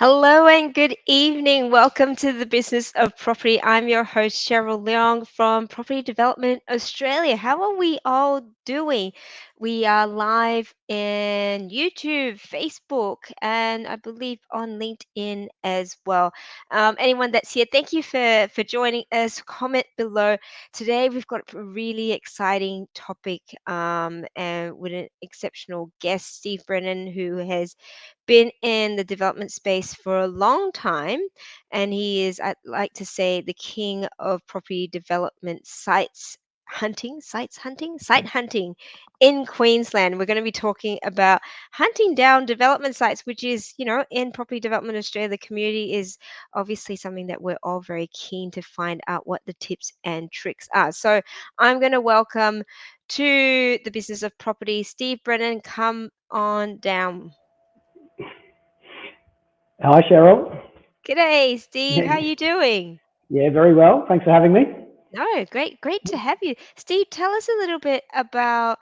Hello and good evening. Welcome to the Business of Property. I'm your host, Cheryl Leong from Property Development Australia. How are we all doing? We are live in YouTube, Facebook, and I believe on LinkedIn as well. Anyone that's here, thank you for joining us. Comment below. Today we've got a really exciting topic and with an exceptional guest, Steve Brennan, who has been in the development space for a long time, and he is, I'd like to say, the king of property development site hunting in Queensland. We're going to be talking about hunting down development sites, which is, in Property Development Australia, the community is obviously something that we're all very keen to find out what the tips and tricks are. So I'm going to welcome to the Business of Property, Steve Brennan. Come on down. Hi, Cheryl. G'day, Steve. How Yeah, you doing? yeah, very well. Thanks for having me. No, great to have you. Steve, tell us a little bit about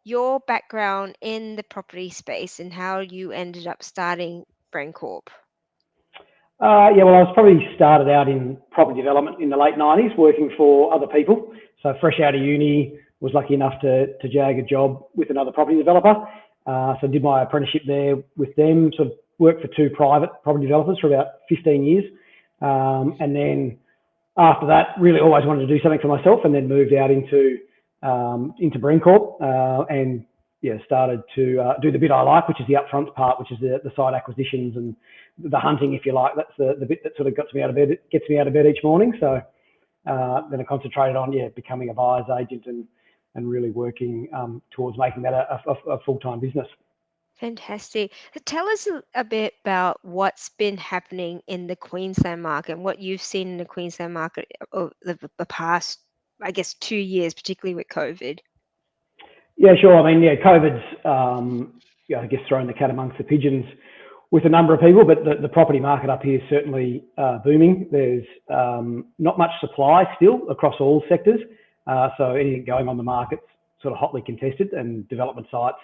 your background in the property space and how you ended up starting Brain Corp. Yeah, well, I was probably started out in property development in the late 90s, working for other people. So fresh out of uni, was lucky enough to jag a job with another property developer. So I did my apprenticeship there with them, sort of worked for two private property developers for about 15 years. And then after that, really always wanted to do something for myself, and then moved out into Brain Corp, and yeah, started to do the bit I like, which is the upfront part, which is the site acquisitions and the hunting, if you like. That's the bit that sort of gets me out of bed each morning. So then I concentrated on becoming a buyer's agent and really working towards making that a full-time business. Fantastic. So tell us a bit about what's been happening in the Queensland market and what you've seen in the Queensland market over the past, I guess, 2 years, particularly with COVID. Yeah, sure. I mean, COVID's, I guess, thrown the cat amongst the pigeons with a number of people, but the property market up here is certainly booming. There's not much supply still across all sectors. So anything going on the market's sort of hotly contested, and development sites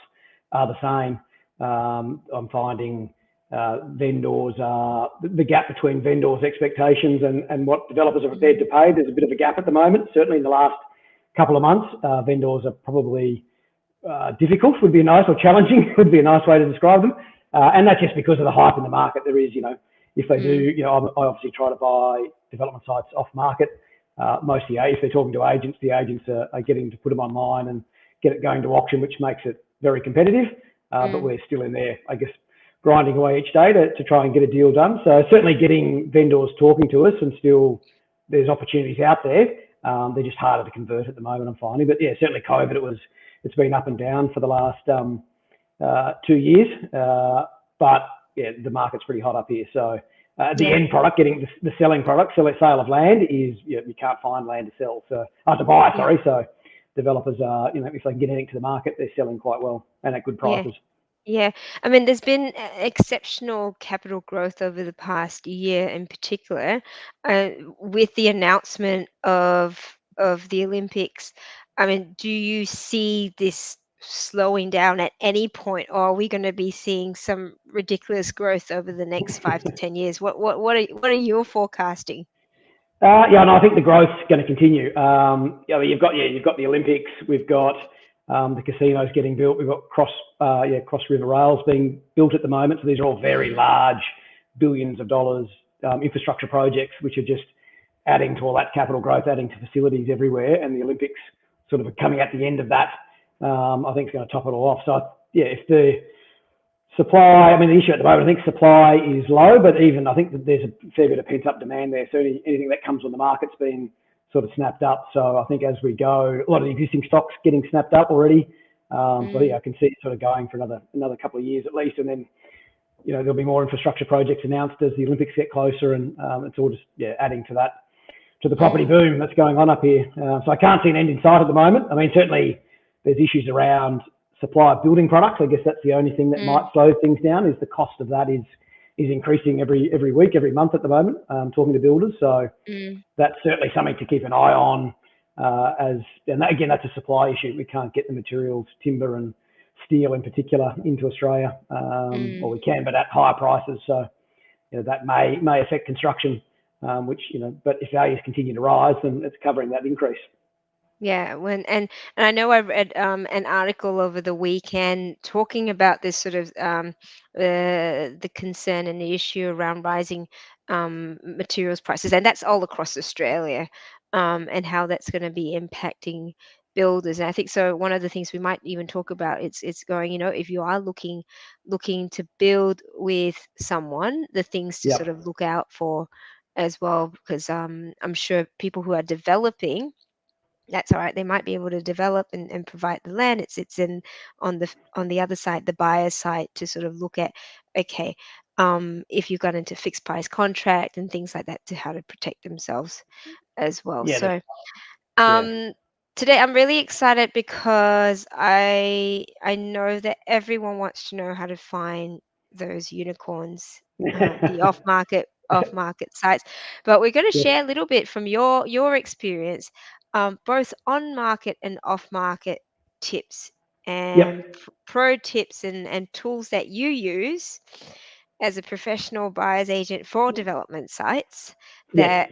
are the same. I'm finding the gap between vendors' expectations and what developers are prepared to pay. There's a bit of a gap at the moment. Certainly in the last couple of months, vendors are probably difficult would be or challenging would be a nice way to describe them. And that's just because of the hype in the market. There is, if they do, I obviously try to buy development sites off market. Mostly, if they're talking to agents, the agents are getting to put them online and get it going to auction, which makes it very competitive. But we're still in there, I guess, grinding away each day to try and get a deal done. So certainly getting vendors talking to us, and still there's opportunities out there. They're just harder to convert at the moment, I'm finding. But yeah, certainly COVID, it's been up and down for the last 2 years. But yeah, the market's pretty hot up here. So the end product, getting the selling product, sale of land is, you can't find land to sell. So to buy, sorry. So developers are, if they can get anything to the market, they're selling quite well and at good prices. Yeah, I mean, there's been exceptional capital growth over the past year, in particular, with the announcement of the Olympics. I mean, do you see this slowing down at any point, or are we going to be seeing some ridiculous growth over the next 5 to 10 years? What are you forecasting? And I think the growth's going to continue. You've got the Olympics. We've got the casinos getting built. We've got cross river rails being built at the moment. So these are all very large, billions of dollars infrastructure projects, which are just adding to all that capital growth, adding to facilities everywhere. And the Olympics sort of coming at the end of that, I think is going to top it all off. So if the supply, I mean, the issue at the moment, I think supply is low, but even I think that there's a fair bit of pent-up demand there. So anything that comes on the market's been sort of snapped up. So I think as we go, a lot of the existing stocks getting snapped up already. So I can see it sort of going for another couple of years at least, and then there'll be more infrastructure projects announced as the Olympics get closer, and it's all just adding to that, to the property boom that's going on up here. So I can't see an end in sight at the moment. I mean, certainly there's issues around supply of building products. I guess that's the only thing that might slow things down, is the cost of that is increasing every week, every month at the moment, talking to builders. So that's certainly something to keep an eye on, again, that's a supply issue. We can't get the materials, timber and steel in particular, into Australia, or we can, but at higher prices. So that may affect construction, which, but if values continue to rise, then it's covering that increase. Yeah, and I know I read an article over the weekend talking about this sort of the concern and the issue around rising materials prices, and that's all across Australia, and how that's going to be impacting builders. And I think so. One of the things we might even talk about it's going, if you are looking to build with someone, the things to sort Yep. of look out for as well, because I'm sure people who are developing, that's all right. They might be able to develop and provide the land. It's in on the other side, the buyer's side, to sort of look at, okay, if you got into fixed price contract and things like that, to how to protect themselves as well. Yeah. So Yeah. um, today I'm really excited because I know that everyone wants to know how to find those unicorns, the off market sites. But we're going to Yes. share a little bit from your experience, both on market and off market tips and Yep. pro tips and tools that you use as a professional buyer's agent for development sites Yes. that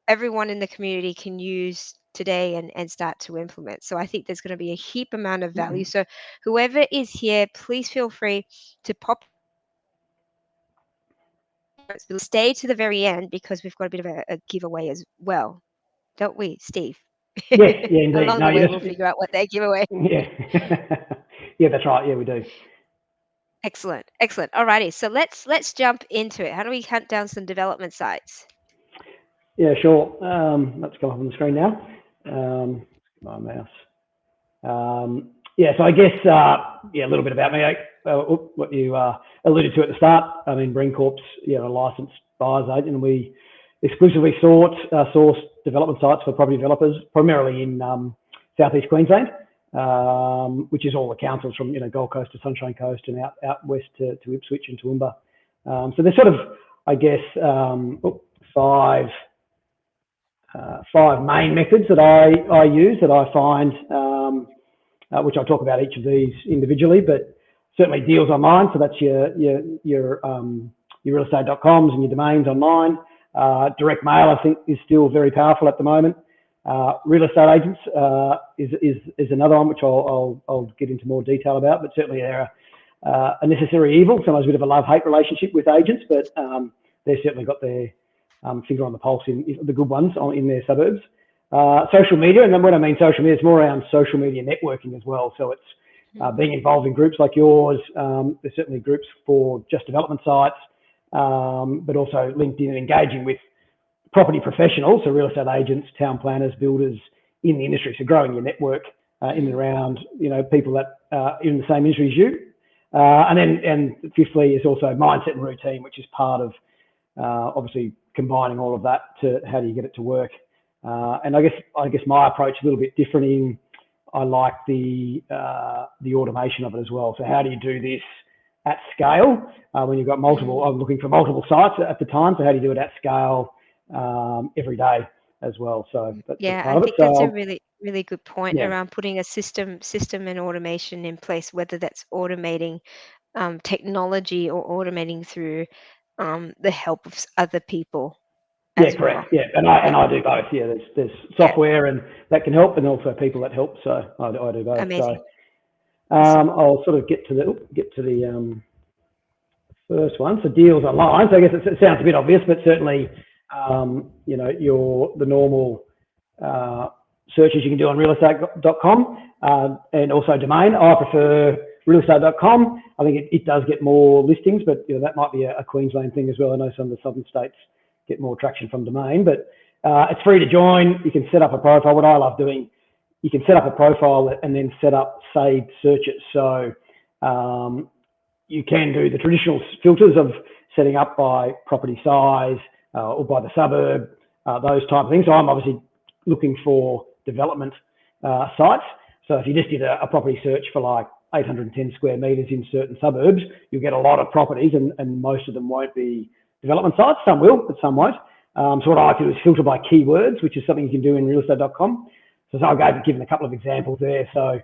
everyone in the community can use today and start to implement. So I think there's going to be a heap amount of value. So whoever is here, please feel free to pop, stay to the very end, because we've got a bit of a giveaway as well, don't we, Steve? Yes. Yeah. Indeed. Along No, the you way, we'll just. figure out what they give away. Yeah. Yeah, that's right. Yeah, we do. Excellent, excellent. Alrighty, so let's jump into it. How do we hunt down some development sites? Yeah, sure. Let's come up on the screen now. My mouse. Yeah, so I guess, a little bit about me. What you alluded to at the start. I mean, Brincorp's, a licensed buyer's agent, and we exclusively source development sites for property developers, primarily in southeast Queensland, which is all the councils from Gold Coast to Sunshine Coast and out west to Ipswich and Toowoomba. So there's sort of, I guess, five main methods that I use, that I find, which I'll talk about each of these individually, but certainly deals online. So that's your realestate.coms and your domains online. Direct mail, I think, is still very powerful at the moment. Real estate agents is another one, which I'll get into more detail about, but certainly they're a necessary evil, sometimes a bit of a love-hate relationship with agents, but they've certainly got their finger on the pulse in the good ones in their suburbs. Social media, and then when I mean social media, it's more around social media networking as well. So it's being involved in groups like yours. There's certainly groups for just development sites, but also LinkedIn, and engaging with property professionals, so real estate agents, town planners, builders in the industry. So growing your network in and around, people that are in the same industry as you. And fifthly is also mindset and routine, which is part of obviously combining all of that to how do you get it to work. And I guess my approach is a little bit different I like the automation of it as well. So how do you do this at scale when you've got multiple? I'm looking for multiple sites at the time. So how do you do it at scale every day as well? So that's Yeah, part I of it. think that's a So really, really good point yeah, around putting a system and automation in place, whether that's automating technology or automating through the help of other people yeah, as well. correct. Yeah, and Yeah, I do both. Yeah, there's yeah, software and that can help, and also people that help. So I do both. So amazing, awesome. I'll sort of get to the first one. So deals online. So I guess it sounds a bit obvious, but certainly, the normal searches you can do on realestate.com and also domain. I prefer realestate.com. I think it does get more listings, but that might be a Queensland thing as well. I know some of the southern states get more traction from domain, but it's free to join. You can set up a profile. What I love doing, you can set up a profile and then set up saved searches. So you can do the traditional filters of setting up by property size or by the suburb, those type of things. So I'm obviously looking for development sites. So if you just did a property search for like 810 square metres in certain suburbs, you'll get a lot of properties, and most of them won't be development sites. Some will, but some won't. So what I like to do is filter by keywords, which is something you can do in realestate.com. So I've given a couple of examples there. So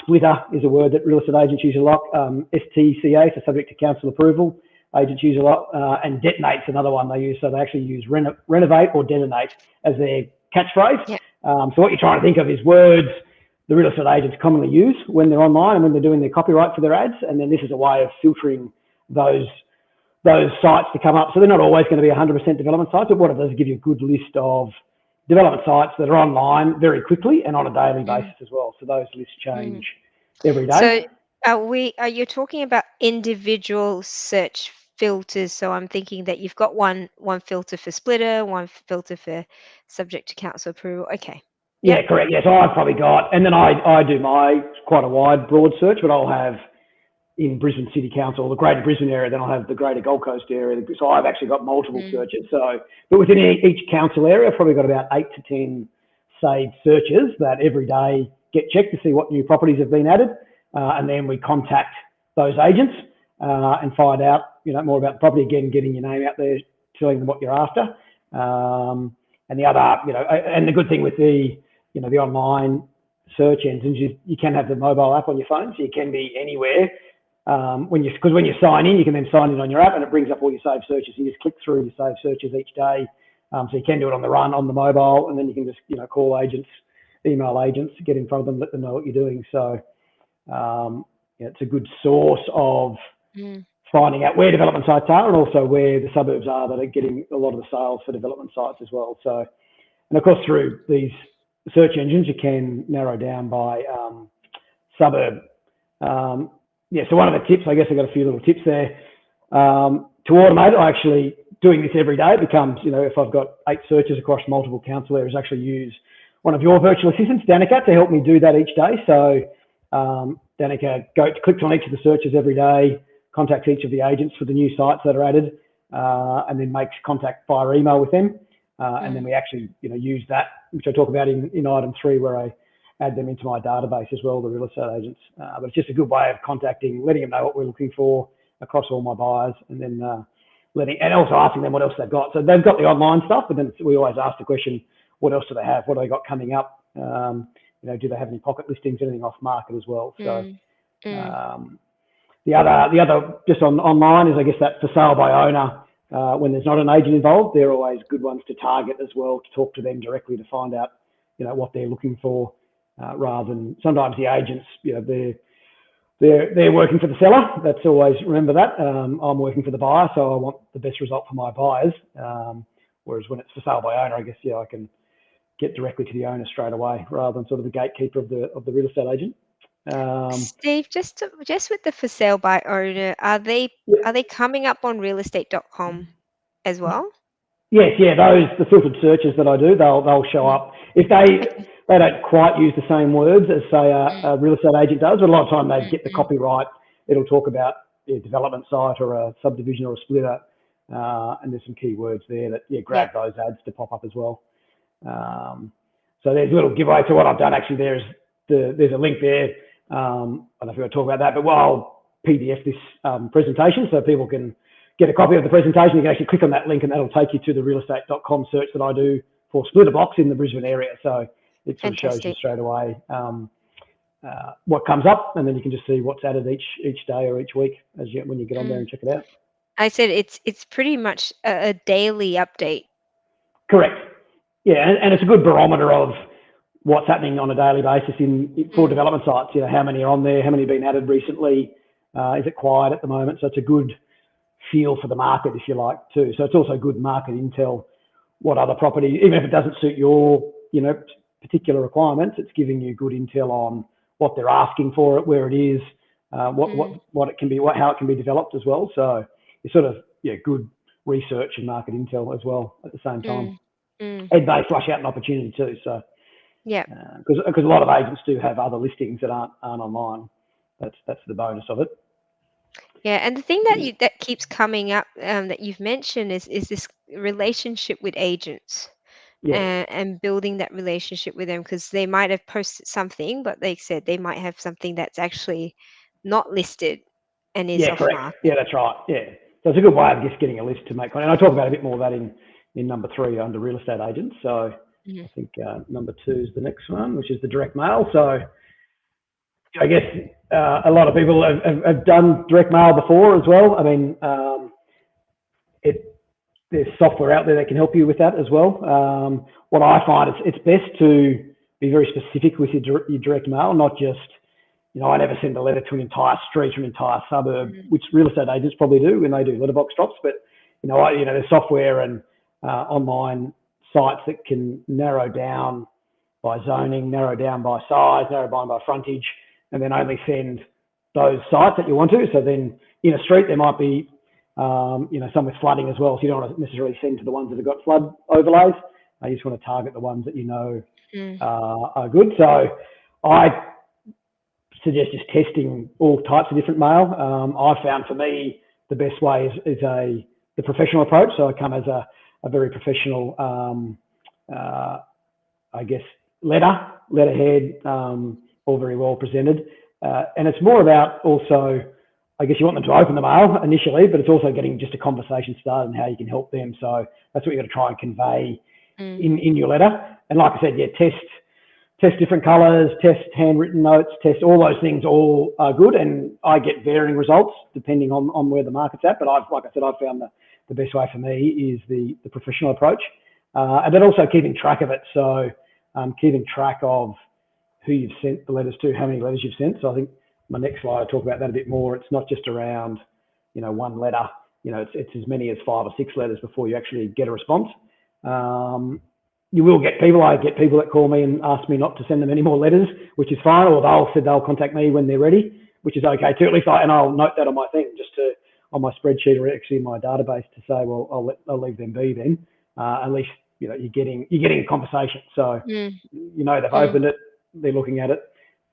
splitter is a word that real estate agents use a lot. STCA, so subject to council approval. agents use a lot, and detonate's another one they use. So they actually use renovate or detonate as their catchphrase. Yeah. So what you're trying to think of is words the real estate agents commonly use when they're online and when they're doing their copyright for their ads. And then this is a way of filtering those sites to come up. So they're not always going to be 100% development sites, but what it does is give you a good list of development sites that are online very quickly and on a daily basis as well. So those lists change every day. So are you talking about individual search filters? So I'm thinking that you've got one filter for splitter, one filter for subject to council approval. Okay. Yeah, correct. Yeah, so I've probably got, and then I do quite a wide, broad search, but I'll have in Brisbane City Council, the Greater Brisbane area, then I'll have the Greater Gold Coast area. So I've actually got multiple searches. So, but within each council area, I've probably got about 8 to 10 saved searches that every day get checked to see what new properties have been added, and then we contact those agents and find out, more about the property. Again, getting your name out there, telling them what you're after. And the other, and the good thing with the online search engines, you can have the mobile app on your phone, so you can be anywhere. Because when you sign in, you can then sign in on your app and it brings up all your saved searches. You just click through your saved searches each day. So you can do it on the run, on the mobile, and then you can just, call agents, email agents, get in front of them, let them know what you're doing. So it's a good source of finding out where development sites are and also where the suburbs are that are getting a lot of the sales for development sites as well. So, and of course, through these search engines, you can narrow down by suburb. So one of the tips, I guess I've got a few little tips there. To automate it, I actually, doing this every day, it becomes, if I've got 8 searches across multiple council areas, actually use one of your virtual assistants, 𝗗𝘂, to help me do that each day. So 𝗗𝘂 clicks on each of the searches every day, contacts each of the agents for the new sites that are added, and then makes contact via email with them. And then we actually, use that, which I talk about in item 3, where I add them into my database as well, the real estate agents. But it's just a good way of contacting, letting them know what we're looking for across all my buyers, and then and also asking them what else they've got. So they've got the online stuff, but then we always ask the question, what else do they have? What do they got coming up? Do they have any pocket listings, anything off market as well? So the other just online is, I guess, that for sale by owner. When there's not an agent involved, they're always good ones to target as well, to talk to them directly to find out, what they're looking for, rather than sometimes the agents, they're working for the seller. That's always, remember that. I'm working for the buyer, so I want the best result for my buyers. Whereas when it's for sale by owner, I guess, I can get directly to the owner straight away, rather than sort of the gatekeeper of the real estate agent. Steve, just with the for sale by owner, are they coming up on realestate.com as well? Yes, the filtered searches that I do, they'll show up. If they don't quite use the same words as, say, a real estate agent does, but a lot of time they get the copyright. It'll talk about a development site or a subdivision or a splitter, and there's some key words there that grab those ads to pop up as well. So there's a little giveaway to what I've done. Actually, there's a link there. I don't know if we're going to talk about that, but I'll PDF this presentation so people can get a copy of the presentation. You can actually click on that link and that'll take you to the realestate.com search that I do for splitter blocks in the Brisbane area. So it sort of shows you straight away what comes up, and then you can just see what's added each day or each week when you get on there and check it out. I said it's pretty much a daily update. Correct. Yeah, and it's a good barometer of what's happening on a daily basis for development sites. How many are on there? How many have been added recently? Is it quiet at the moment? So it's a good feel for the market, if you like, too. So it's also good market intel. What other property, even if it doesn't suit your, particular requirements, it's giving you good intel on what they're asking for it, where it is, what it can be, how it can be developed as well. So it's sort of good research and market intel as well at the same time. And they flush out an opportunity too. So because a lot of agents do have other listings that aren't online. That's the bonus of it. Yeah, and the thing that keeps coming up that you've mentioned is this relationship with agents. And building that relationship with them, because they might have posted something, but they said they might have something that's actually not listed and is off market. Yeah, that's right. Yeah, so it's a good way of just getting a list to make content. And I talk about a bit more of that in number 3 under real estate agents. So I think number 2 is the next one, which is the direct mail. So I guess a lot of people have done direct mail before as well. I mean, there's software out there that can help you with that as well. What I find it's best to be very specific with your direct mail, not just, I never send a letter to an entire street or an entire suburb, which real estate agents probably do when they do letterbox drops. But, there's software and online sites that can narrow down by zoning, narrow down by size, narrow down by frontage, and then only send those sites that you want to. So then in a street, there might be, some with flooding as well. So you don't want to necessarily send to the ones that have got flood overlays. You just want to target the ones that are good. So I suggest just testing all types of different mail. I found for me, the best way is the professional approach. So I come as a very professional, letterhead, all very well presented. And it's more about also, I guess you want them to open the mail initially, but it's also getting just a conversation started and how you can help them. So that's what you've got to try and convey in your letter. And like I said, test different colours, test handwritten notes, test all those things, all are good. And I get varying results depending on where the market's at. But I've found the best way for me is the professional approach. And then also keeping track of it. So keeping track of who you've sent the letters to, how many letters you've sent. So I think my next slide, I'll talk about that a bit more. It's not just around, one letter. It's as many as 5 or 6 letters before you actually get a response. You will get people. I get people that call me and ask me not to send them any more letters, which is fine, or they'll contact me when they're ready, which is okay too. At least I'll note that on my thing, on my spreadsheet or actually in my database to say, well, I'll leave them be then. At least you're getting a conversation. So they've opened it, they're looking at it.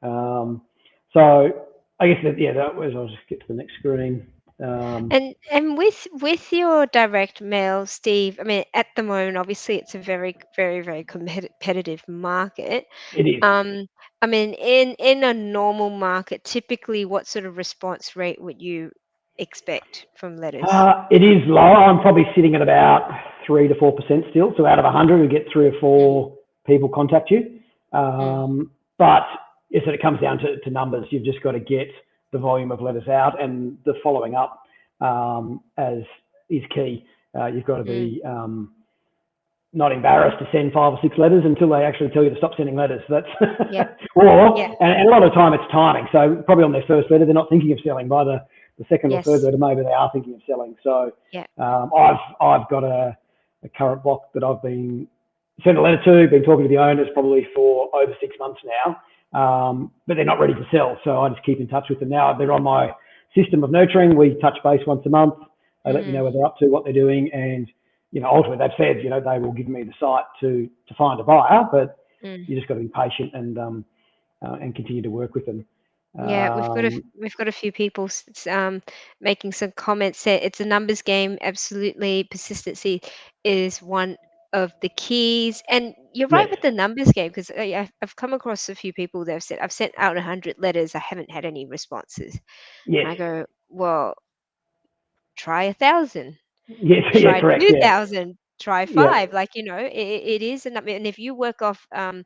So I guess I'll just get to the next screen. And with your direct mail, Steve, I mean, at the moment, obviously, it's a very, very, very competitive market. It is. I mean, in a normal market, typically, what sort of response rate would you expect from letters? It is low. I'm probably sitting at about 3 to 4% still. So out of 100, we get 3 or 4 people contact you. But it comes down to numbers. You've just got to get the volume of letters out, and the following up as is key. You've got to be not embarrassed to send 5 or 6 letters until they actually tell you to stop sending letters. That's and a lot of the time it's timing. So probably on their first letter, they're not thinking of selling. By the second or third letter, maybe they are thinking of selling. So I've got a current block that I've been sent a letter to, been talking to the owners probably for over 6 months now, but they're not ready to sell. So I just keep in touch with them now. They're on my system of nurturing. We touch base once a month. They let me know where they're up to, what they're doing, and ultimately they've said they will give me the site to find a buyer, but you just got to be patient and continue to work with them. Yeah, we've got a few people making some comments. Say it's a numbers game. Absolutely, persistency is one of the keys. And you're right Yes. with the numbers game, because I've come across a few people that have said, I've sent out 100 letters, I haven't had any responses. Yes. And I go, well, try 1,000, Yes. Yeah. try Correct. Yeah. 2,000, try Yeah. 5. Like, it is a number. And if you work off a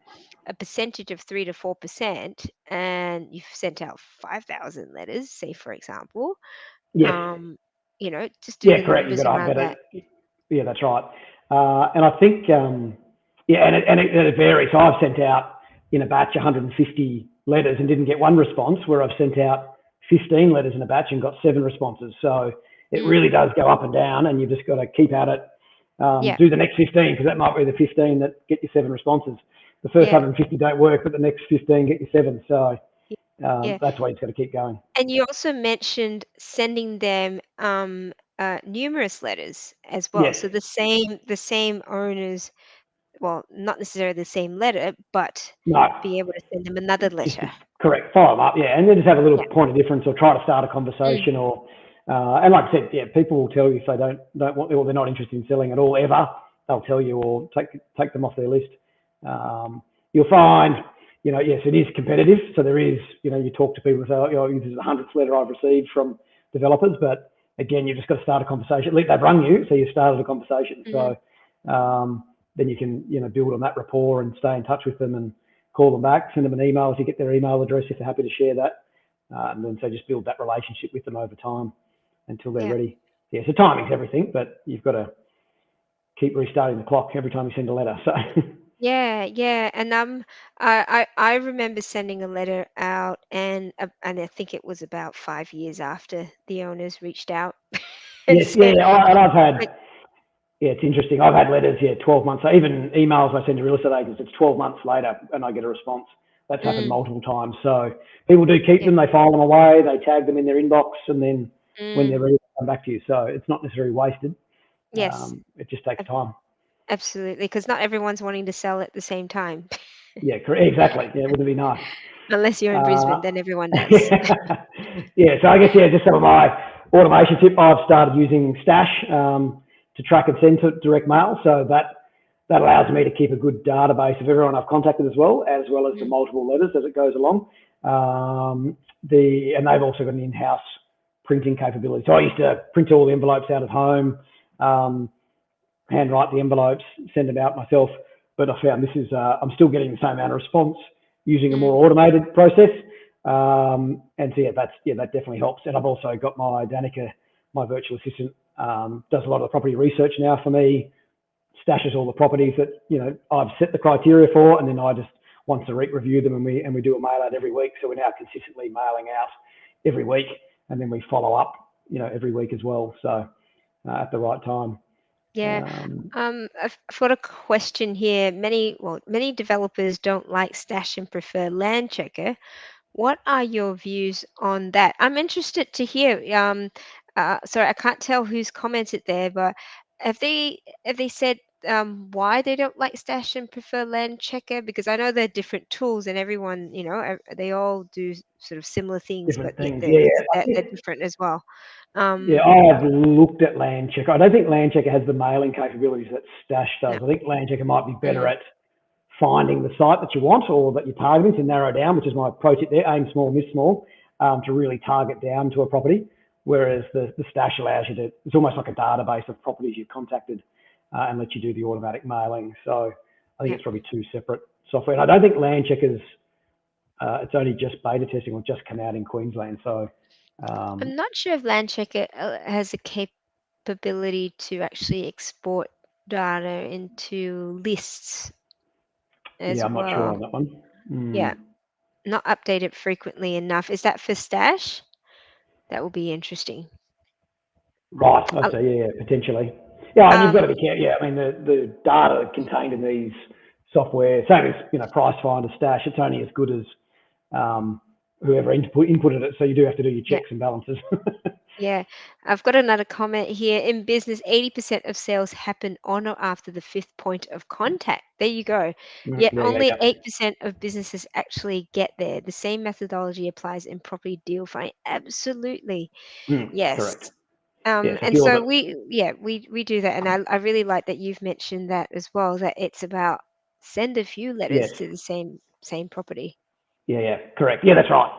percentage of 3 to 4%, and you've sent out 5,000 letters, say for example, Yes. just do the Correct. You've numbers got around that. Yeah, that's right. And I think, and it varies. So I've sent out in a batch 150 letters and didn't get one response, where I've sent out 15 letters in a batch and got 7 responses. So it really does go up and down, and you've just got to keep at it. Do the next 15, because that might be the 15 that get you 7 responses. The first 150 don't work, but the next 15 get you 7. So that's why you've got to keep going. And you also mentioned sending them numerous letters as well. Yes. So the same owners, well, not necessarily the same letter, but No. be able to send them another letter. Correct. Follow them up. Yeah. And then just have a little Yeah. point of difference, or try to start a conversation, or, and like I said, people will tell you if they don't want, or they're not interested in selling at all ever, they'll tell you, or take them off their list. You'll find, yes, it is competitive. So there is, you talk to people and say, this is the 100th letter I've received from developers, but again, you've just got to start a conversation. At least they've rung you, so you've started a conversation. So then you can, build on that rapport and stay in touch with them and call them back, send them an email if you get their email address, if they're happy to share that. And then so just build that relationship with them over time until they're ready. Yeah, so timing's everything, but you've got to keep restarting the clock every time you send a letter. So Yeah, yeah, and I remember sending a letter out, and I think it was about 5 years after the owners reached out and yes, yeah, said, yeah. And I've like, had, yeah, it's interesting. I've had letters, yeah, 12 months. So even emails I send to real estate agents, it's 12 months later and I get a response. That's happened mm, multiple times. So people do keep yeah, them, they file them away, they tag them in their inbox, and then when mm, they're ready, they come back to you. So it's not necessarily wasted. yes, It just takes ab- time. absolutely, because not everyone's wanting to sell at the same time, Yeah, exactly. Yeah, wouldn't it be nice? unless you're in Uh, Brisbane, then everyone does. yeah, so I guess, yeah, just some of my automation tip. I've started using Stash to track and send to direct mail. So that allows me to keep a good database of everyone I've contacted as well as the Mm, multiple letters as it goes along. And they've also got an in-house printing capability. So I used to print all the envelopes out at home, um, handwrite the envelopes, send them out myself. But I found I'm still getting the same amount of response using a mm, more automated process. And so that definitely helps. And I've also got my 𝗗𝗃𝘃, my virtual assistant, does a lot of the property research now for me, stashes all the properties that I've set the criteria for, and then I just once a week review them, and we do a mail out every week. So we're now consistently mailing out every week, and then we follow up, every week as well. So at the right time. yeah. Um, I've got a question here. Many developers don't like Stash and prefer Land Checker. What are your views on that? I'm interested to hear. Sorry, I can't tell who's commented there, but have they said why they don't like Stash and prefer Land Checker? Because I know they're different tools, and everyone, they all do sort of similar things, but Different yet things, they're yeah, yeah. I they're think, different as well. yeah, Um, I've looked at Land Checker. I don't think Land Checker has the mailing capabilities that Stash does. no. I think Land Checker might be better Mm, at finding the site that you want or that you're targeting to narrow down, which is my pro tip there, aim small, miss small, to really target down to a property. Whereas the Stash allows you to, it's almost like a database of properties you've contacted and lets you do the automatic mailing. So I think yeah. it's probably two separate software. And I don't think Land Checkers, it's only just beta testing or just come out in Queensland. So I'm um, not sure if Land Checker has a capability to actually export data into lists yeah, as I'm not sure on well. that one. Yeah, Mm. not updated frequently enough. Is that for Stash? That will be interesting. Right, I Uh, see. Yeah, yeah, potentially. Yeah, and you've got to Um, be careful. Yeah, I mean the data contained in these software, same as Price Finder, Stash. It's only as good as whoever inputted it. So you do have to do your yeah, checks and balances. yeah. I've got another comment here. In business, 80% of sales happen on or after the fifth point of contact. There you go. Yet Yeah, yeah, only yeah. 8% of businesses actually get there. The same methodology applies in property deal finding. Absolutely. Yes. Correct. Yeah, so if And you're so the we do that, and I really like that you've mentioned that as well. That it's about send a few letters yes, to the same property. yeah, yeah, correct. Yeah, that's right.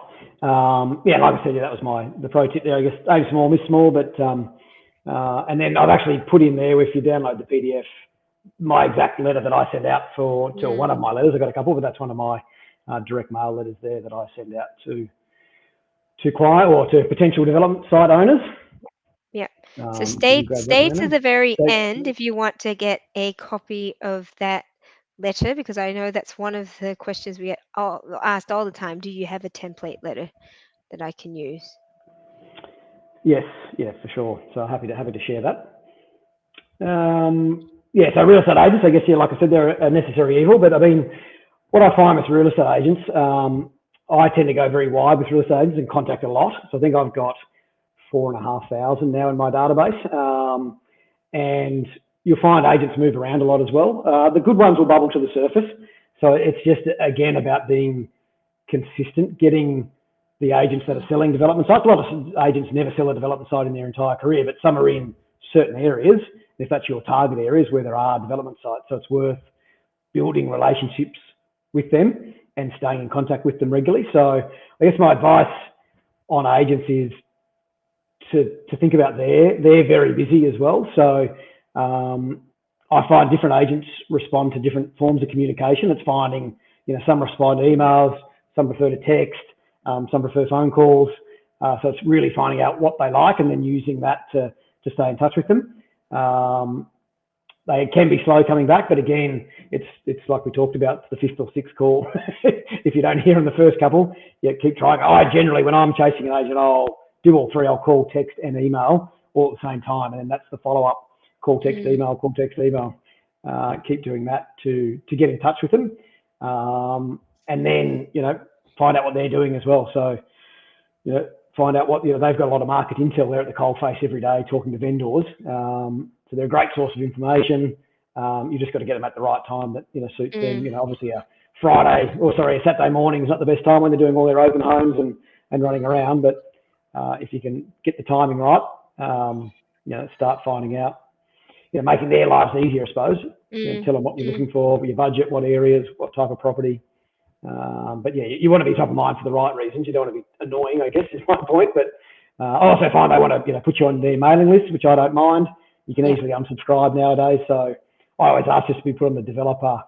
Yeah, like I said, yeah, that was the pro tip there. I guess aim small, miss small, but and then I've actually put in there if you download the PDF, my exact letter that I send out to Mm, one of my letters. I've got a couple, but that's one of my direct mail letters there that I send out to client or to potential development site owners. yeah. So So you stay can grab that stay there to now. the very end So, if you want to get a copy of that letter, because I know that's one of the questions we get asked all the time. Do you have a template letter that I can use? yes, yeah, for sure. So happy to share that. Yeah, so real estate agents, I guess, yeah, like I said, they're a necessary evil. But I mean, what I find with real estate agents, I tend to go very wide with real estate agents and contact a lot. So I think I've got 4,500 now in my database. And you'll find agents move around a lot as well. The good ones will bubble to the surface. So it's just, again, about being consistent, getting the agents that are Mm, selling development sites. A lot of agents never sell a development site in their entire career, but some are in certain areas, if that's your target areas where there are development sites. So it's worth building relationships with them and staying in contact with them regularly. So I guess my advice on agents is to think about they're very busy as well. So I find different agents respond to different forms of communication. It's finding, some respond to emails, some prefer to text, some prefer phone calls. So it's really finding out what they like and then using that to stay in touch with them. they can be slow coming back, but again, it's like we talked about, the fifth or sixth call. If you don't hear in the first couple, yeah, keep trying. I generally, when I'm chasing an agent, I'll do all three. I'll call, text, and email all at the same time, and then that's the follow-up: call, text, email, call, text, email. Keep doing that to get in touch with them, and then find out what they're doing as well. So find out what they've got a lot of market intel. They're at the coalface every day talking to vendors. So they're a great source of information. You just got to get them at the right time that suits them. Obviously a Saturday morning is not the best time when they're doing all their open homes and running around. But if you can get the timing right, start finding out, making their lives easier, I suppose. Tell them what you're looking for, your budget, what areas, what type of property. But yeah, you want to be top of mind for the right reasons. You don't want to be annoying, I guess, is my point. But I also find they want to put you on their mailing list, which I don't mind. You can easily unsubscribe nowadays. So I always ask just to be put on the developer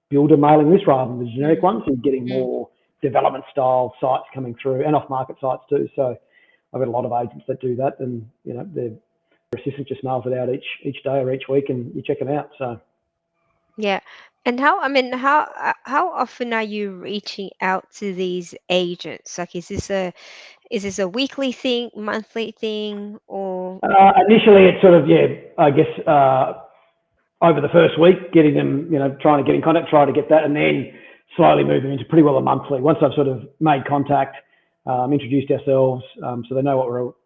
builder mailing list rather than the generic one. So you're getting more development style sites coming through, and off market sites too. So I've got a lot of agents that do that, and their assistant just mails it out each day or each week, and you check them out. So yeah. And how often are you reaching out to these agents? Like, is this a weekly thing, monthly thing, or? initially it's sort of, I guess, over the first week, getting them, trying to get in contact, try to get that, and then slowly move them into pretty well a monthly. Once I've sort of made contact, introduced ourselves, so they know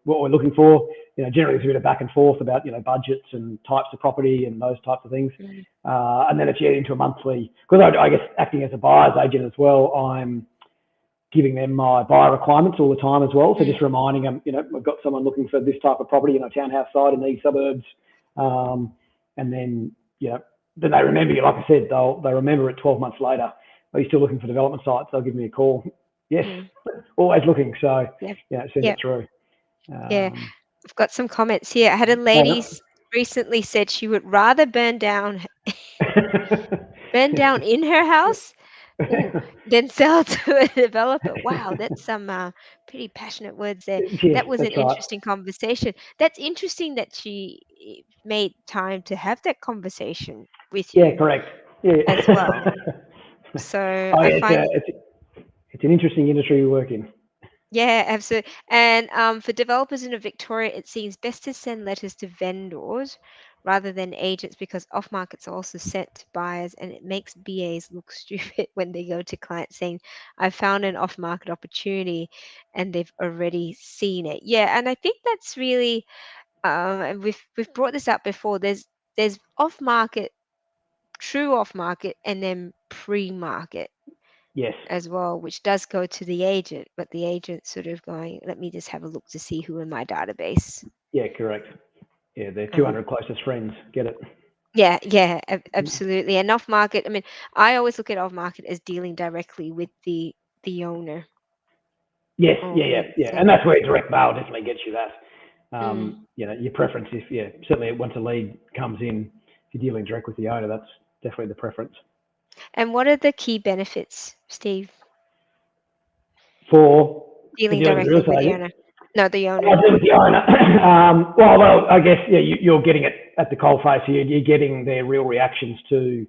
what we're looking for. Generally there's a bit of back and forth about budgets and types of property and those types of things, and then it's into a monthly. Because I guess acting as a buyer's agent as well, I'm giving them my buyer requirements all the time as well. So just reminding them, we've got someone looking for this type of property, townhouse site in these suburbs, and then then they remember you. Like I said, they remember it 12 months later. Are you still looking for development sites? They'll give me a call. Yes, always looking. So send it through. I've got some comments here. I had a lady recently said she would rather burn down in her house than sell to a developer. Wow, that's some pretty passionate words there. That was an interesting conversation. That's interesting that she made time to have that conversation with you. Yeah, correct. Yeah. As well. So I find it's an interesting industry we work in. Yeah, absolutely. And for developers in Victoria, it seems best to send letters to vendors rather than agents, because off markets are also sent to buyers, and it makes BAs look stupid when they go to clients saying, "I found an off market opportunity," and they've already seen it. Yeah, and I think that's really and we've brought this up before. There's off market, true off market, and then pre market. Yes. As well, which does go to the agent, but the agent's sort of going, let me just have a look to see who in my database. Yeah, correct. Yeah, they're 200 closest friends. Get it? Yeah, absolutely. And off market, I always look at off market as dealing directly with the owner. Yes, yeah. And that's where direct mail definitely gets you that. Your preference is, certainly once a lead comes in, if you're dealing direct with the owner, that's definitely the preference. And what are the key benefits, Steve? For dealing directly with the owner? No, the owner. With the owner. Well, I guess, you're getting it at the coalface here. You're getting their real reactions to,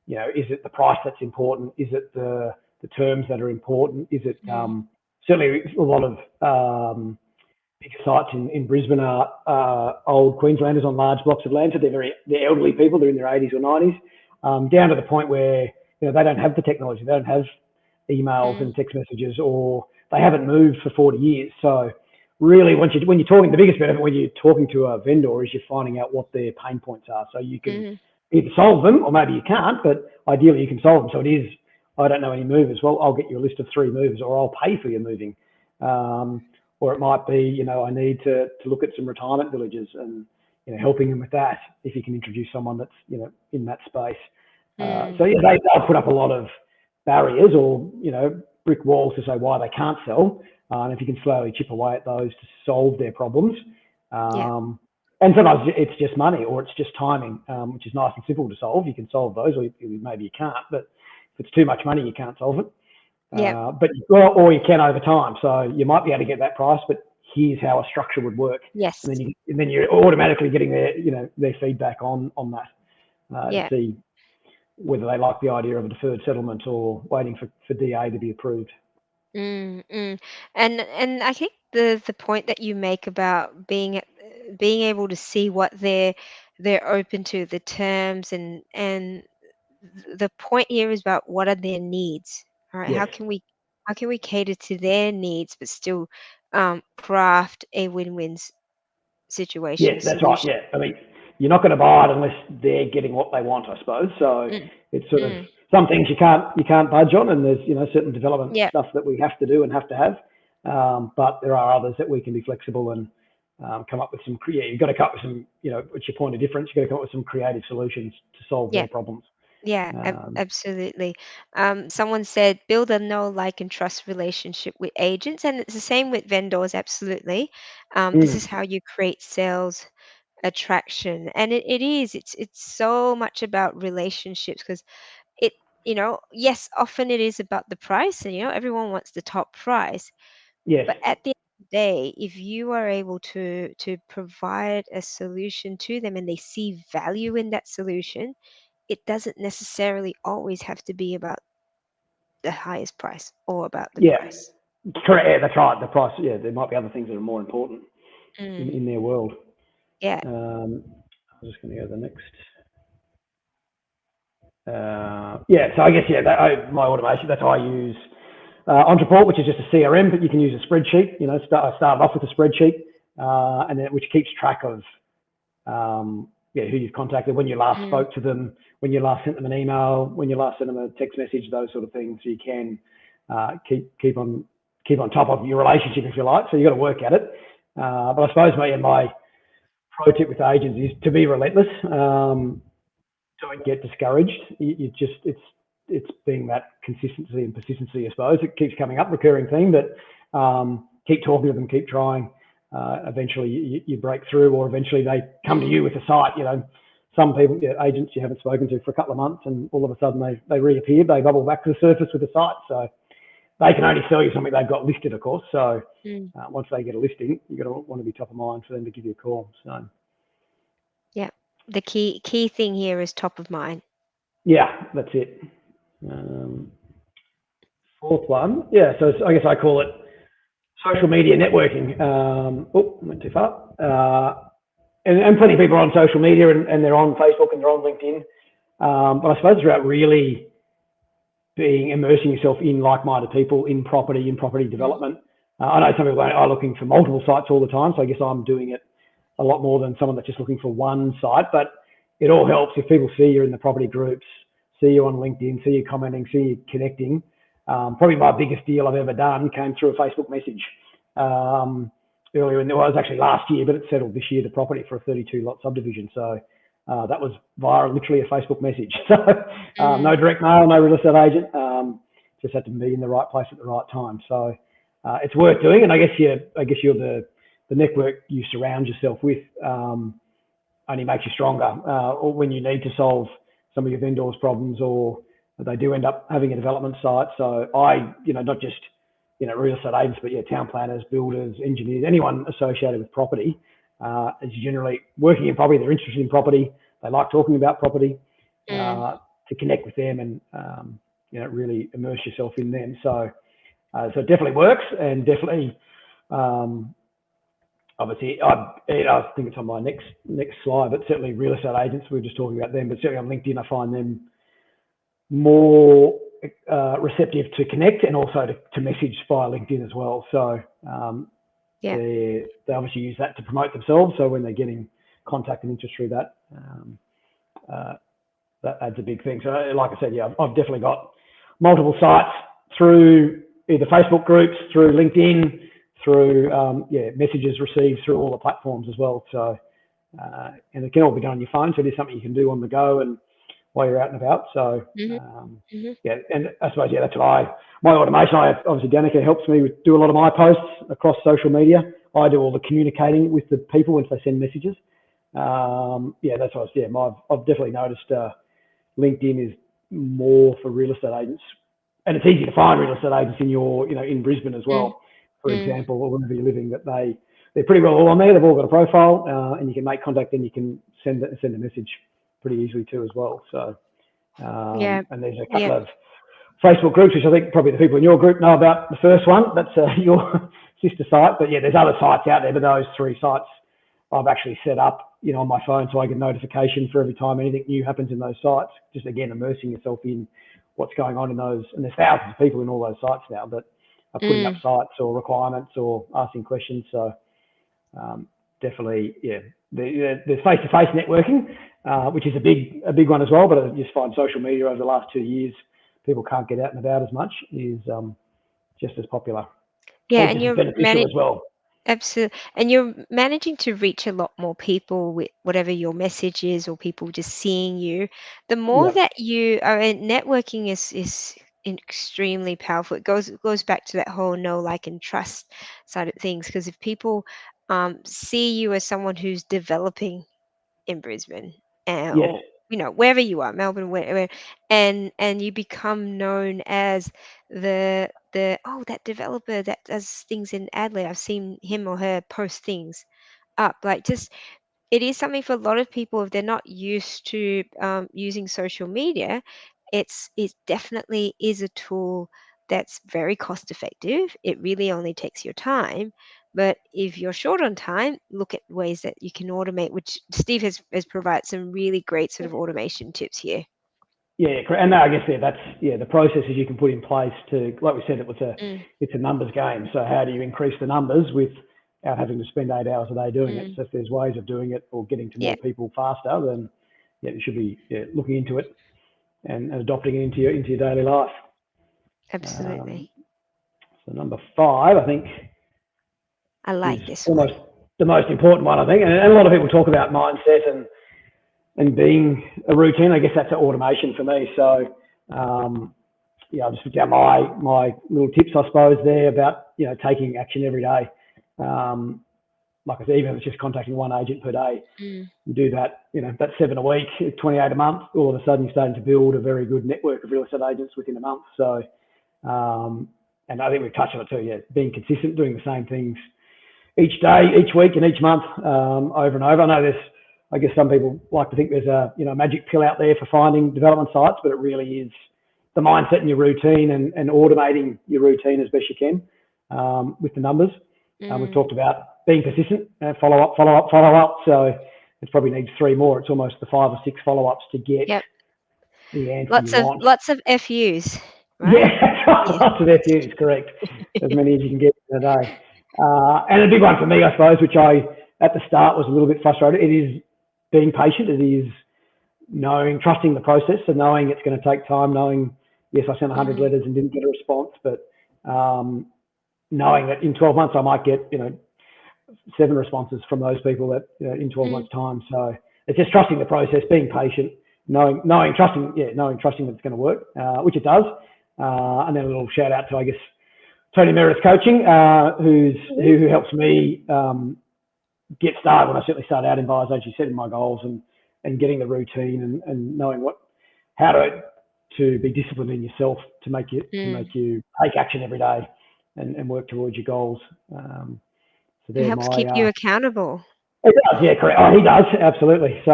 is it the price that's important? Is it the terms that are important? Is it certainly a lot of bigger sites in Brisbane are old Queenslanders on large blocks of land. So they're elderly people. They're in their 80s or 90s, down to the point where they don't have the technology. They don't have emails and text messages, or they haven't moved for 40 years. So really, when you're talking, the biggest benefit when you're talking to a vendor is you're finding out what their pain points are. So you can either solve them, or maybe you can't, but ideally you can solve them. So it is, I don't know any movers. Well, I'll get you a list of 3 movers, or I'll pay for your moving. Or it might be, I need to look at some retirement villages and, helping them with that, if you can introduce someone that's, in that space. So they'll put up a lot of barriers or, brick walls to say why they can't sell. And if you can slowly chip away at those to solve their problems. And sometimes it's just money, or it's just timing, which is nice and simple to solve. You can solve those, or maybe you can't, but if it's too much money, you can't solve it. Or you can over time. So you might be able to get that price, but here's how a structure would work. Yes. And then you're automatically getting their feedback on that. to see whether they like the idea of a deferred settlement or waiting for DA to be approved. Mm, mm. And I think the point that you make about being able to see what they're open to, the terms, and the point here is about what are their needs. All right, Yes. how can we cater to their needs but still craft a win-win situation Yes, that's right. solution? Yeah, I mean, you're not going to buy it unless they're getting what they want, I suppose. So Mm, it's sort of mm. some things you can't budge on, and there's certain development Yeah, stuff that we have to do and have to have. But there are others that we can be flexible and come up with some. Yeah, you've got to come up with some. What's your point of difference? You've got to come up with some creative solutions to solve yeah. their problems. Yeah, Um, absolutely. Someone said build a know, like, and trust relationship with agents, and it's the same with vendors. Absolutely. This is mm, how you create sales attraction, and it is. It's so much about relationships because it. Yes, often it is about the price, and everyone wants the top price. yes, But at the end of the day, if you are able to provide a solution to them and they see value in that solution, it doesn't necessarily always have to be about the highest price or about the yeah, price. correct. Yeah, that's right. The price. Yeah, there might be other things that are more important Mm, in their world. yeah. I'm just going to go to the next. Yeah, so I guess my automation. That's how I use 𝗗𝗃, which is just a CRM, but you can use a spreadsheet. I started off with a spreadsheet, and then which keeps track of who you've contacted, when you last Mm, spoke to them, when you last sent them an email, when you last sent them a text message, those sort of things. So you can keep on top of your relationship, if you like. So you got to work at it. But I suppose my pro tip with agents is to be relentless. Don't get discouraged. You just it's being that consistency and persistency, I suppose. It keeps coming up, recurring theme, but keep talking to them, keep trying. Eventually you break through, or eventually they come to mm, you with a site. Some people, agents you haven't spoken to for a couple of months, and all of a sudden they reappear, they bubble back to the surface with a site. So they can only sell you something they've got listed, of course. So mm. once they get a listing, you're going to want to be top of mind for them to give you a call. So Yeah. The key thing here is top of mind. yeah, that's it. Um, Fourth one, yeah. So I guess I call it social media networking. Went too far. And plenty of people are on social media, and they're on Facebook and they're on LinkedIn. But I suppose it's about really immersing yourself in like-minded people in property Mm, development. I know some people are looking for multiple sites all the time, so I guess I'm doing it a lot more than someone that's just looking for one site. But it all helps if people see you in the property groups, see you on LinkedIn, see you commenting, see you connecting. Probably my biggest deal I've ever done came through a Facebook message earlier in it was actually last year, but it settled this year, the property for a 32 lot subdivision. So that was via literally a Facebook message. So no mm, direct mail, no real estate agent, just had to be in the right place at the right time. So it's worth doing, and I guess you're the network you surround yourself with only makes you stronger. Or when you need to solve some of your vendors' problems, or they do end up having a development site. So not just real estate agents, but town planners, builders, engineers, anyone associated with property is generally working in property. They're interested in property. They like talking about property. mm. To connect with them and really immerse yourself in them. So it definitely works, and definitely. Obviously, I think it's on my next slide, but certainly real estate agents, we were just talking about them, but certainly on LinkedIn, I find them more receptive to connect and also to message via LinkedIn as well. So Yeah. they obviously use that to promote themselves. So when they're getting contact and interest through that, that adds a big thing. So like I said, I've definitely got multiple sites through either Facebook groups, through LinkedIn, through messages received through all the platforms as well. So and it can all be done on your phone, so it is something you can do on the go and while you're out and about. So Hmm. Hmm. and I suppose that's what my automation. Obviously 𝗗𝗃𝘃 helps me do a lot of my posts across social media. I do all the communicating with the people once they send messages. That's what I've definitely noticed. LinkedIn is more for real estate agents, and it's easy to find real estate agents in Brisbane as Mm, well, for mm. example, or wherever you're living. That they're pretty well all on there. They've all got a profile, and you can make contact, and you can send a message pretty easily too as well. So, Yeah. and there's a couple of Facebook groups, which I think probably the people in your group know about. The first one, that's your sister site. But yeah, there's other sites out there, but those 3 sites I've actually set up, on my phone, so I get notification for every time anything new happens in those sites. Just again, immersing yourself in what's going on in those. And there's thousands of people in all those sites now that are putting up sites or requirements or asking questions. So definitely, yeah. There's face-to-face networking, which is a big one as well. But I just find social media over the last 2 years, people can't get out and about as much, is just as popular. Yeah, and you're beneficial as well. Absolutely. And you're managing to reach a lot more people with whatever your message is, or people just seeing you. The more Yep. that you are, and networking is extremely powerful. It goes back to that whole know, like, and trust side of things. Because if people see you as someone who's developing in Brisbane, Yes. or wherever you are, Melbourne, wherever, and you become known as that developer that does things in Adelaide. I've seen him or her post things up. Like, just, it is something for a lot of people if they're not used to using social media. It definitely is a tool that's very cost effective. It really only takes your time. But if you're short on time, look at ways that you can automate, which Steve has provided some really great sort of automation tips here. Yeah, correct. And I guess that's the processes you can put in place to, like we said, it's a numbers game. So how do you increase the numbers without having to spend 8 hours a day doing it? So if there's ways of doing it or getting to more people faster, then you should be looking into it and adopting it into your daily life. Absolutely. So number 5, I think, I like is this almost one. the most important one, I think. And a lot of people talk about mindset and being a routine. I guess that's an automation for me. So, I'll just put down my little tips, I suppose, there about, taking action every day. Like I said, even if it's just contacting one agent per day, you do that, that's 7 a week, 28 a month. All of a sudden, you're starting to build a very good network of real estate agents within a month. So, and I think we've touched on it too, being consistent, doing the same things each day, each week, and each month, over and over. I know I guess some people like to think there's a magic pill out there for finding development sites, but it really is the mindset and your routine and automating your routine as best you can with the numbers. We've talked about being persistent, follow up. So it probably needs 3 more. It's almost the 5 or 6 follow-ups to get the answer you want. Lots of FUs, right? Yeah, lots of FUs, correct. As many as you can get in a day. And a big one for me, I suppose, which at the start was a little bit frustrated. It is being patient. It is trusting the process. So knowing it's going to take time, knowing, yes, I sent 100 letters and didn't get a response, but knowing that in 12 months I might get, 7 responses from those people that in 12 months time. So it's just trusting the process, being patient, trusting that it's going to work, which it does. And then a little shout out to, I guess, Tony Merritt's coaching, who helps me get started when I certainly started out in buyers agent, setting my goals and getting the routine and knowing how to be disciplined in yourself to make you take action every day and work towards your goals. So It helps keep you accountable. It does, yeah, correct. Oh, he does, absolutely. So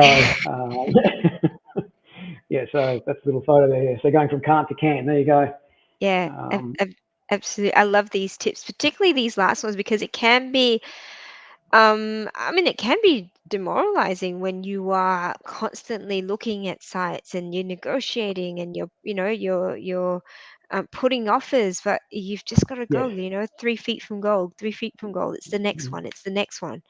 so that's a little photo there. So going from can't to can, there you go. Yeah, absolutely. I love these tips, particularly these last ones, because it can be, it can be demoralizing when you are constantly looking at sites and you're negotiating and you're putting offers, but you've just got to go, 3 feet from goal, 3 feet from goal. It's the next one. It's the next one,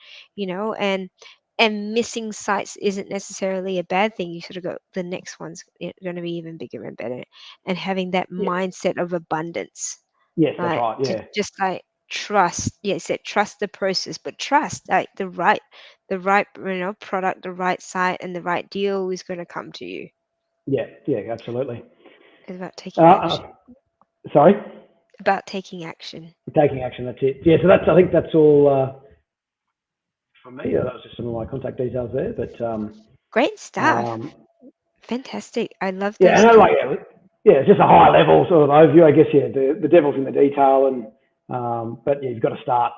and missing sites isn't necessarily a bad thing. You sort of go, the next one's going to be even bigger and better, and having that mindset of abundance. Yes, that's Right. right. To Yeah. just like trust, yes, it trust the process, but trust like the right product, the right site, and the right deal is going to come to you. Yeah, absolutely. It's about taking action. Sorry? About taking action. Taking action, that's it. Yeah, so I think that's all from me. That was just some of my contact details there. But great stuff. Fantastic. I love yeah, those. and it's just a high level sort of overview, I guess. Yeah, the devil's in the detail, and but you've got to start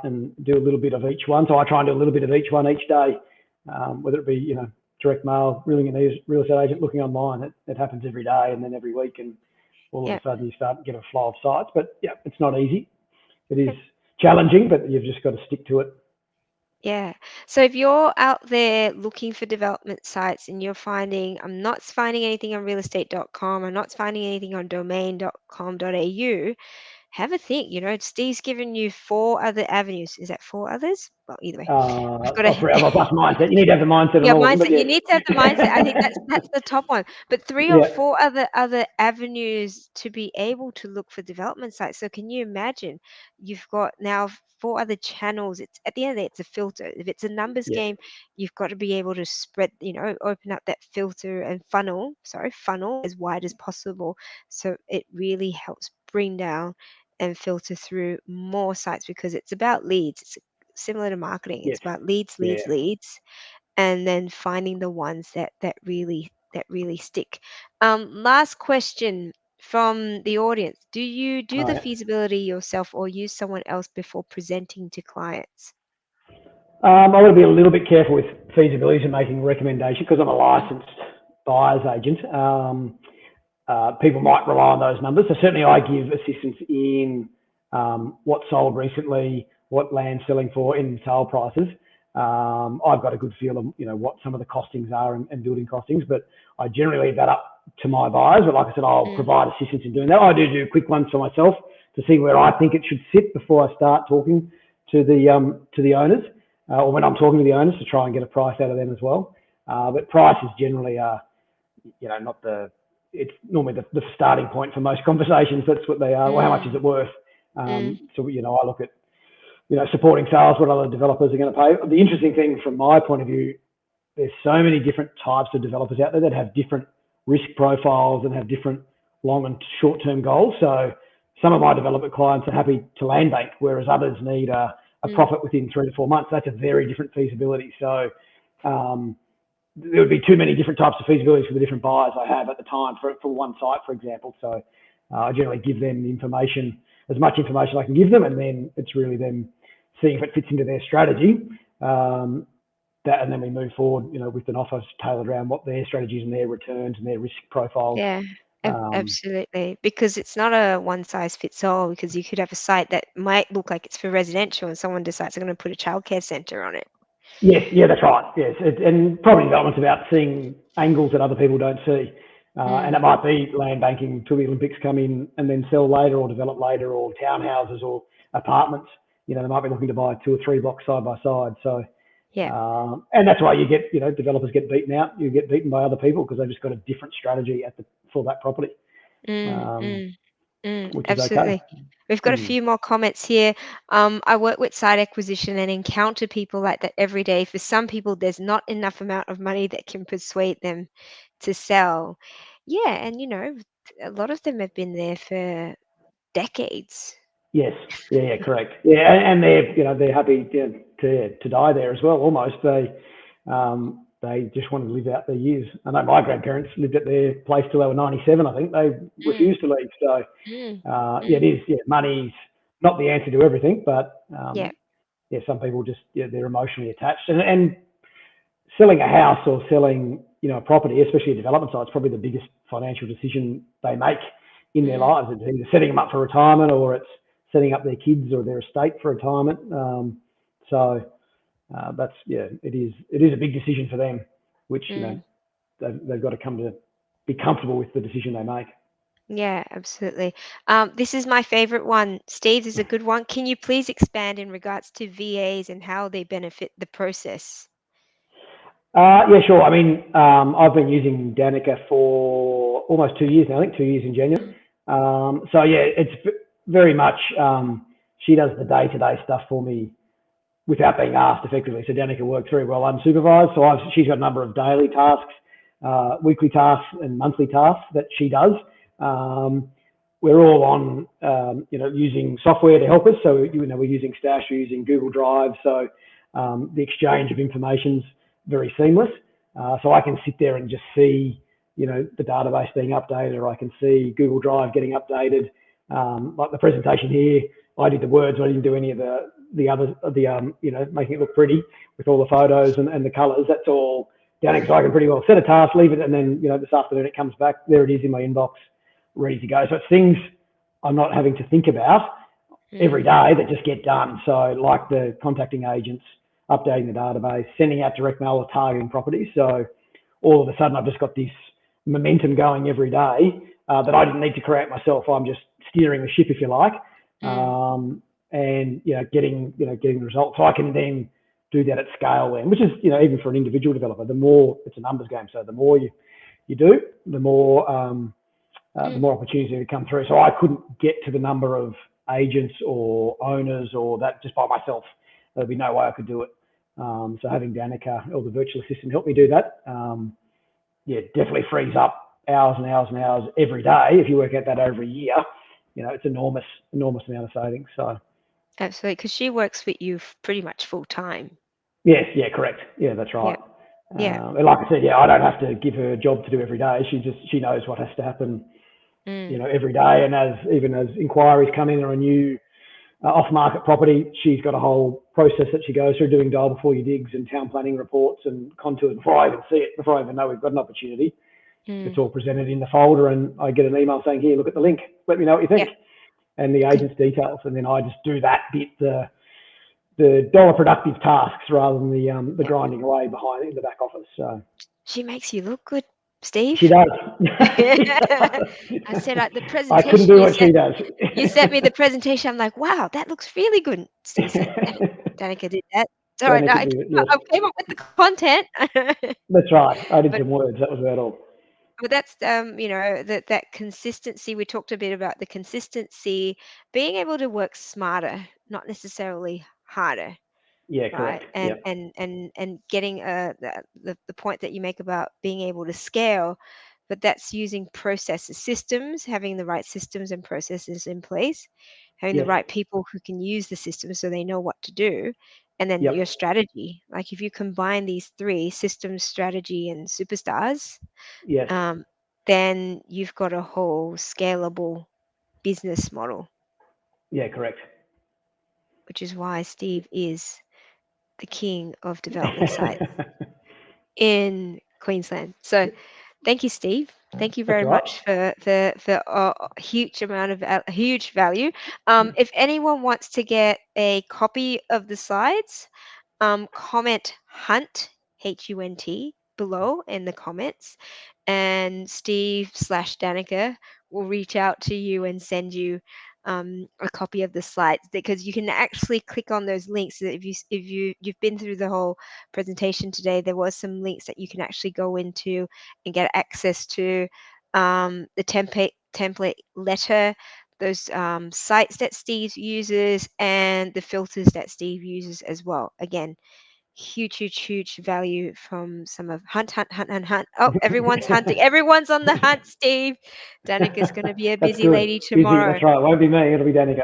and do a little bit of each one. So I try and do a little bit of each one each day, whether it be direct mail, ringing a real estate agent, looking online. It happens every day and then every week, and all of a sudden you start to get a flow of sites. But yeah, it's not easy. It is challenging, but you've just got to stick to it. Yeah. So if you're out there looking for development sites and you're finding, I'm not finding anything on realestate.com, I'm not finding anything on domain.com.au, have a think. Steve's given you 4 other avenues. Is that 4 others? Well, either way, we've got Plus mindset. You need to have the mindset on yeah, all of them, but mindset. yeah. You need to have the mindset. I think that's the top one. But 3 or Yeah. 4 other avenues to be able to look for development sites. So can you imagine? You've got now 4 other channels. It's at the end of the day, it's a filter. If it's a numbers Yeah. game, you've got to be able to spread, open up that filter and funnel as wide as possible. So it really helps bring down and filter through more sites because it's about leads. It's similar to marketing. It's Yes. about leads, Yeah. leads, leads, and then finding the ones that really stick. Last question from the audience: do you do All the right. feasibility yourself or use someone else before presenting to clients? I want to be a little bit careful with feasibilities and making recommendations because I'm a Mm, licensed buyer's agent. People might rely on those numbers. So certainly I give assistance in what sold recently, what land's selling for in sale prices. I've got a good feel of what some of the costings are and building costings, but I generally leave that up to my buyers. But like I said, I'll mm, provide assistance in doing that. I do quick ones for myself to see where I think it should sit before I start talking to the owners, or when I'm talking to the owners to try and get a price out of them as well. But prices generally are, not it's normally the starting point for most conversations. That's what they are. Well, how much is mm, it worth? mm, So, I look at, supporting sales, what other developers are going to pay. The interesting thing from my point of view, there's so many different types of developers out there that have different risk profiles and have different long and short-term goals. So some of my developer clients are happy to land bank, whereas others need a mm, profit within 3 to 4 months. That's a very different feasibility. So there would be too many different types of feasibilities for the different buyers I have at the time for one site, for example. So I generally give them the information, as much information I can give them, and then it's really them seeing if it fits into their strategy. And then we move forward, with an offer tailored around what their strategies and their returns and their risk profiles. yeah, Um, absolutely. Because it's not a one size fits all. Because you could have a site that might look like it's for residential, and someone decides they're going to put a childcare center on it. yes, yeah, that's right. Yes, and property development's about seeing angles that other people don't see. And it Mm, might be land banking till the Olympics come in and then sell later or develop later, or townhouses or apartments. They might be looking to buy 2 or 3 blocks side by side. So, yeah. and that's why you get, developers get beaten out. You get beaten by other people because they've just got a different strategy for that property, Mm, um, mm. which is okay. Absolutely. We've got a Mm. few more comments here. I work with site acquisition and encounter people like that every day. For some people, there's not enough amount of money that can persuade them to sell. Yeah, and a lot of them have been there for decades. Yes. Yeah, correct. Yeah, and they're happy to die there as well. Almost they just want to live out their years. I know my grandparents lived at their place till they were 97. I think they Mm, refused to leave. So mm, yeah, it mm. is. Yeah, money's not the answer to everything, but Yeah. yeah, some people just they're emotionally attached, and selling a house or selling a property, especially a development site, is probably the biggest financial decision they make in their Mm, lives. It's either setting them up for retirement or it's setting up their kids or their estate for retirement. So that's it is a big decision for them, which mm. they've got to come to be comfortable with the decision they make. Yeah, absolutely. This is my favorite one. Steve, this is a good one. Can you please expand in regards to VAs and how they benefit the process? Yeah, sure. I mean, I've been using Danica for almost 2 years now. I think 2 years in January. Mm, So yeah, it's very much she does the day-to-day stuff for me without being asked effectively. So Danica works very well unsupervised. So she's got a number of daily tasks, weekly tasks, and monthly tasks that she does. We're all on, using software to help us. So we're using Stash, we're using Google Drive. So the exchange of information's very seamless. So I can sit there and just see, the database being updated, or I can see Google Drive getting updated. Like the presentation here, I did the words. I didn't do any of the other, making it look pretty with all the photos and the colours. That's all Danica, I can pretty well set a task, leave it, and then, this afternoon it comes back. There it is in my inbox, ready to go. So it's things I'm not having to think about every day that just get done. So like the contacting agents, updating the database, sending out direct mail or targeting properties. So all of a sudden I've just got this momentum going every day that I didn't need to create myself. I'm just steering the ship, if you like, and getting the results. So I can then do that at scale then, which is even for an individual developer, the more it's a numbers game. So the more you do, the more opportunities to come through. So I couldn't get to the number of agents or owners or that just by myself. There'd be no way I could do it. So having Danica or the virtual assistant help me do that, definitely frees up hours and hours and hours every day. If you work out that over a year, it's enormous amount of savings. So absolutely, because she works with you pretty much full time. Yes, yeah, correct. Yeah, that's right. Yeah. And like I said, I don't have to give her a job to do every day. She knows what has to happen, every day. And even as inquiries come in or a new off-market property, she's got a whole process that she goes through, doing dial before you digs and town planning reports and contours before I even see it, before I even know we've got an opportunity. It's all presented in the folder, and I get an email saying, "Here, look at the link. Let me know what you think," and the agent's details, and then I just do that bit, the dollar productive tasks rather than the grinding away behind in the back office. So she makes you look good, Steve. She does. I said the presentation. I couldn't do what she does. You sent me the presentation. I'm like, wow, that looks really good. Steve said, Danica did that. So I came up with the content. That's right. I did some words. That was about all. But that's that consistency. We talked a bit about the consistency, being able to work smarter, not necessarily harder. Yeah, correct. Right. And getting the point that you make about being able to scale, but that's using processes, systems, having the right systems and processes in place, having the right people who can use the system so they know what to do, and then your strategy. Like if you combine these three systems, strategy, and superstars, then you've got a whole scalable business model. Yeah, correct. Which is why Steve is the king of development sites in Queensland. So thank you, Steve. Thank you very much for a huge amount of huge value. If anyone wants to get a copy of the slides, comment Hunt, HUNT, below in the comments, and Steve/Danica will reach out to you and send you a copy of the slides, because you can actually click on those links. If you've been through the whole presentation today, there was some links that you can actually go into and get access to the template letter, those sites that Steve uses, and the filters that Steve uses as well. Again, huge value from some of Hunt. Oh, everyone's hunting. Everyone's on the hunt, Steve. Danica's going to be a busy lady tomorrow. That's right. It won't be me. It'll be Danica.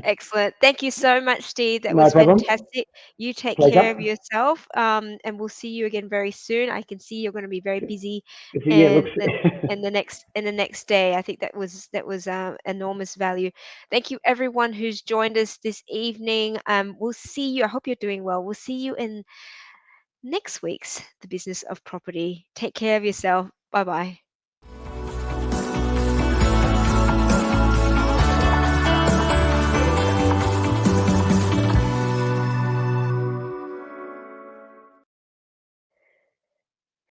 Excellent. Thank you so much, Steve. That was fantastic. You take care of yourself, and we'll see you again very soon. I can see you're going to be very busy in the next day. I think that was enormous value. Thank you, everyone who's joined us this evening. We'll see you. I hope you're doing well. We'll see you in next week's The Business of Property. Take care of yourself. Bye-bye.